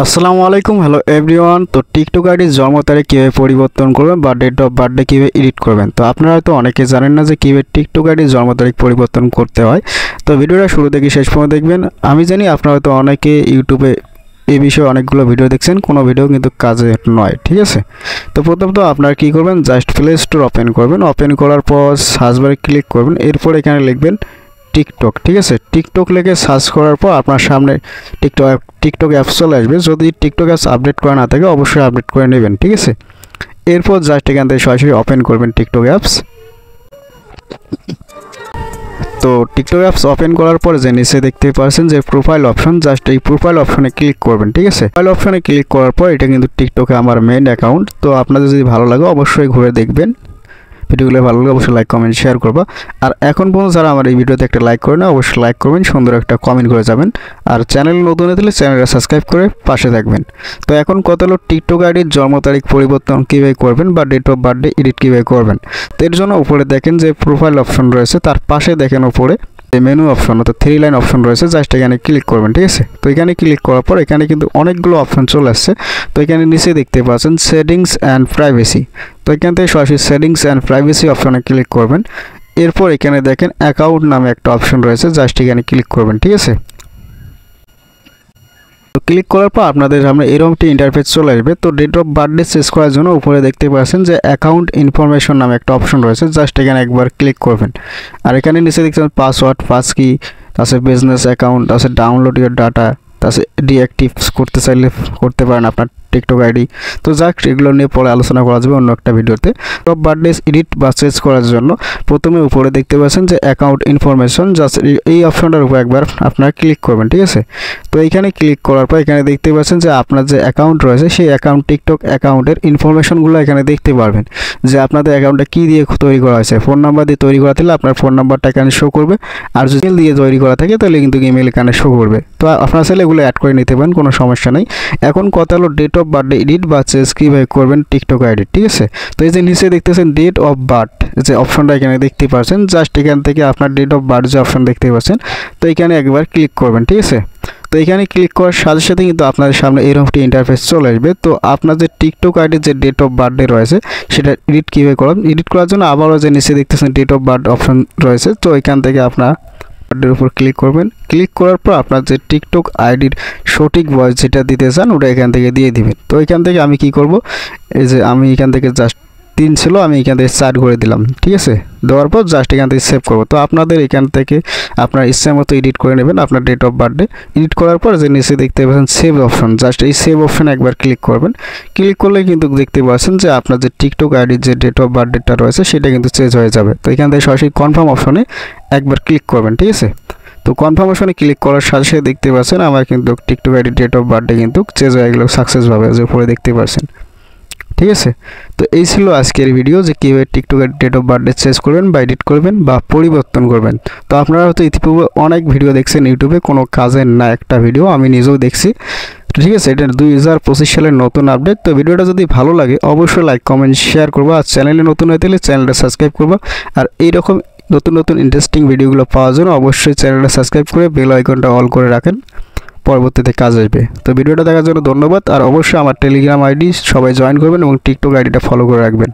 আসসালামু আলাইকুম, hello everyone. তো টিকটক আইডির জন্ম তারিখ কীভাবে পরিবর্তন করবেন বা ডেট অফ বার্থডে কীভাবে এডিট করবেন। তো আপনারা হয়তো অনেকে জানেন না যে কীভাবে টিকটক আইডির জন্ম তারিখ পরিবর্তন করতে হয়। তো ভিডিওটা শুরু থেকে শেষ পর্যন্ত দেখবেন। আমি জানি আপনারা হয়তো অনেকে ইউটিউবে এই বিষয়ে অনেকগুলো ভিডিও দেখছেন, কোনো ভিডিও কিন্তু কাজে নয়, ঠিক আছে। তো প্রথমত আপনারা কী করবেন, জাস্ট প্লে স্টোর ওপেন করবেন। ওপেন করার পর সার্চ বারে ক্লিক করবেন, এরপর এখানে লিখবেন টিকটক, ঠিক আছে। টিকটক লিখে সার্চ করার পর আপনার সামনে টিকটক অ্যাপস চলে আসবে। যদি টিকটক অ্যাপস আপডেট করা না থাকে অবশ্যই আপডেট করে নেবেন, ঠিক আছে। এরপর জাস্ট এখান থেকে সরাসরি ওপেন করবেন টিকটক অ্যাপস। তো টিকটক অ্যাপস ওপেন করার পর যে নিচে দেখতে পাচ্ছেন যে প্রোফাইল অপশন, জাস্ট এই প্রোফাইল অপশনে ক্লিক করবেন, ঠিক আছে। প্রোফাইল অপশনে ক্লিক করার পর এটা কিন্তু টিকটকে আমার মেইন অ্যাকাউন্ট। তো আপনাদের যদি ভালো লাগে অবশ্যই ঘুরে দেখবেন। ভিডিওগুলো ভালো লাগলে অবশ্যই লাইক কমেন্ট শেয়ার করবা। আর এখন পর্যন্ত যারা আমার এই ভিডিওতে একটা লাইক করে না অবশ্যই লাইক করবেন, সুন্দর একটা কমেন্ট করে যাবেন। আর চ্যানেল নতুন হয়ে থাকলে চ্যানেলটা সাবস্ক্রাইব করে পাশে থাকবেন। তো এখন কথা হলো টিকটক আইডির জন্ম তারিখ পরিবর্তন কীভাবে করবেন বা ডেট অফ বার্থডে এডিট কীভাবে করবেন। তো এর জন্য উপরে দেখেন যে প্রোফাইল অপশন রয়েছে, তার পাশে দেখেন উপরে মেনু অপশন অর্থাৎ 3 লাইন অপশন রয়েছে, জাস্ট এখানে ক্লিক করবেন, ঠিক আছে। তো এখানে ক্লিক করার পর এখানে কিন্তু অনেকগুলো অপশন চলে আসছে। তো এখানে নিচে দেখতে পাচ্ছেন সেটিংস অ্যান্ড প্রাইভেসি। তো এখান থেকে সরাসরি সেটিংস অ্যান্ড প্রাইভেসি অপশনে ক্লিক করবেন। এরপর এখানে দেখেন অ্যাকাউন্ট নামে একটা অপশন রয়েছে, জাস্ট এখানে ক্লিক করবেন, ঠিক আছে। তো ক্লিক করার পর আপনাদের সামনে এরকম একটি ইন্টারফেস চলে আসবে। তো ডেট অফ বার্থডে চেঞ্জ করার জন্য উপরে দেখতে পাচ্ছেন যে অ্যাকাউন্ট ইনফরমেশন নামে একটা অপশন রয়েছে, জাস্ট এখানে একবার ক্লিক করবেন। আর এখানে নিচে দেখছেন পাসওয়ার্ড, পাস কি, তারপরে বিজনেস অ্যাকাউন্ট, তারপরে ডাউনলোড ইওর ডাটা, তারপরে ডিঅ্যাক্টিভ করতে চাইলে করতে পারেন আপনার টিকটক আইডি। তো যাক এগুলো নিয়ে পরে আলোচনা করা যাবে অন্য একটা ভিডিওতে। টপ বার্থডে এডিট বা চেঞ্জ করার জন্য প্রথমে উপরে দেখতে পাচ্ছেন যে অ্যাকাউন্ট ইনফরমেশন, জাস্ট এই অপশনটার উপর একবার আপনারা ক্লিক করবেন, ঠিক আছে। তো এইখানে ক্লিক করার পর এখানে দেখতে পাচ্ছেন যে আপনার যে অ্যাকাউন্ট রয়েছে সেই অ্যাকাউন্ট টিকটক অ্যাকাউন্টের ইনফরমেশনগুলো এখানে দেখতে পারবেন। যে আপনাদের অ্যাকাউন্টটা কী দিয়ে তৈরি করা হয়েছে, ফোন নাম্বার দিয়ে তৈরি করা থাকলে আপনার ফোন নাম্বারটা এখানে শো করবে। আর যদি ইমেল দিয়ে তৈরি করা থাকে তাহলে কিন্তু ইমেল এখানে শো করবে। তো আপনারা চাইলে এগুলো অ্যাড করে নিতে পারেন, কোনো সমস্যা নেই। এখন কথা হলো ডেট অফ বার্থডে এডিট বা চেঞ্জ কীভাবে করবেন টিকটক আইডি, ঠিক আছে। তো এই যে নিচে দেখতেছেন ডেট অফ বার্থ যে অপশনটা এখানে দেখতে পাচ্ছেন, জাস্ট এখান থেকে আপনার ডেট অফ বার্থ যে অপশন দেখতে পাচ্ছেন তো এখানে একবার ক্লিক করবেন, ঠিক আছে। তো এখানে ক্লিক করার সাথে সাথে কিন্তু আপনাদের সামনে এরকম একটি ইন্টারফেস চলে আসবে। তো আপনার যে টিকটক আইডির যে ডেট অফ বার্থডে রয়েছে সেটা এডিট কীভাবে করবেন, এডিট করার জন্য আবারও যে নিচে দেখতেছেন ডেট অফ বার্থ অপশন রয়েছে, তো এখান থেকে আপনার বার্থডের উপর ক্লিক করবেন। ক্লিক করার পর আপনার যে টিকটক আইডির সঠিক ভয়েস যেটা দিতে চান ওটা এখান থেকে দিয়ে দিবেন। তো এখান থেকে আমি কি করব, এই যে আমি এখান থেকে জাস্ট 3 ছিল, আমি এখান থেকে 4 করে দিলাম, ঠিক আছে। দেওয়ার পর জাস্ট এখান থেকে সেভ করবো। তো আপনাদের এখান থেকে আপনার ইচ্ছা মতো এডিট করে নেবেন আপনার ডেট অফ বার্থডে। এডিট করার পর যে নিচে দেখতে পাচ্ছেন সেভ অপশন, জাস্ট এই সেভ অপশানে একবার ক্লিক করবেন। ক্লিক করলে কিন্তু দেখতে পাচ্ছেন যে আপনার যে টিকটক আইডির যে ডেট অফ বার্থডেটা রয়েছে সেটা কিন্তু চেঞ্জ হয়ে যাবে। তো এখান থেকে সরাসরি কনফার্ম অপশনে একবার ক্লিক করবেন, ঠিক আছে। তো কনফার্মেশনে ক্লিক করার সাথে সাথে দেখতে পাচ্ছেন আমার কিন্তু TikTok ID date of birthday কিন্তু চেঞ্জ হয়ে গেল সাকসেসভাবে, যে উপরে দেখতে পাচ্ছেন, ঠিক আছে। তো এই ছিল আজকের ভিডিও যে কীভাবে টিকটকের ডেট অফ বার্থডে চেঞ্জ করবেন বা এডিট করবেন বা পরিবর্তন করবেন। তো আপনারা হয়তো ইতিপূর্বে অনেক ভিডিও দেখছেন ইউটিউবে, কোনো কাজের না একটা ভিডিও আমি নিজেও দেখছি, ঠিক আছে। এটা 2025 সালের নতুন আপডেট। তো ভিডিওটা যদি ভালো লাগে অবশ্যই লাইক কমেন্ট শেয়ার করবা। আর চ্যানেলে নতুন হয়ে থাকলে চ্যানেলটা সাবস্ক্রাইব করবা। আর এইরকম নতুন নতুন ইন্টারেস্টিং ভিডিওগুলো পাওয়ার জন্য অবশ্যই চ্যানেলটা সাবস্ক্রাইব করে বেল আইকনটা অল করে রাখেন, পরবর্তীতে কাজ আসবে। তো ভিডিওটা দেখার জন্য ধন্যবাদ। আর অবশ্যই আমার টেলিগ্রাম আইডি সবাই জয়েন করবেন এবং টিকটক আইডিটা ফলো করে রাখবেন।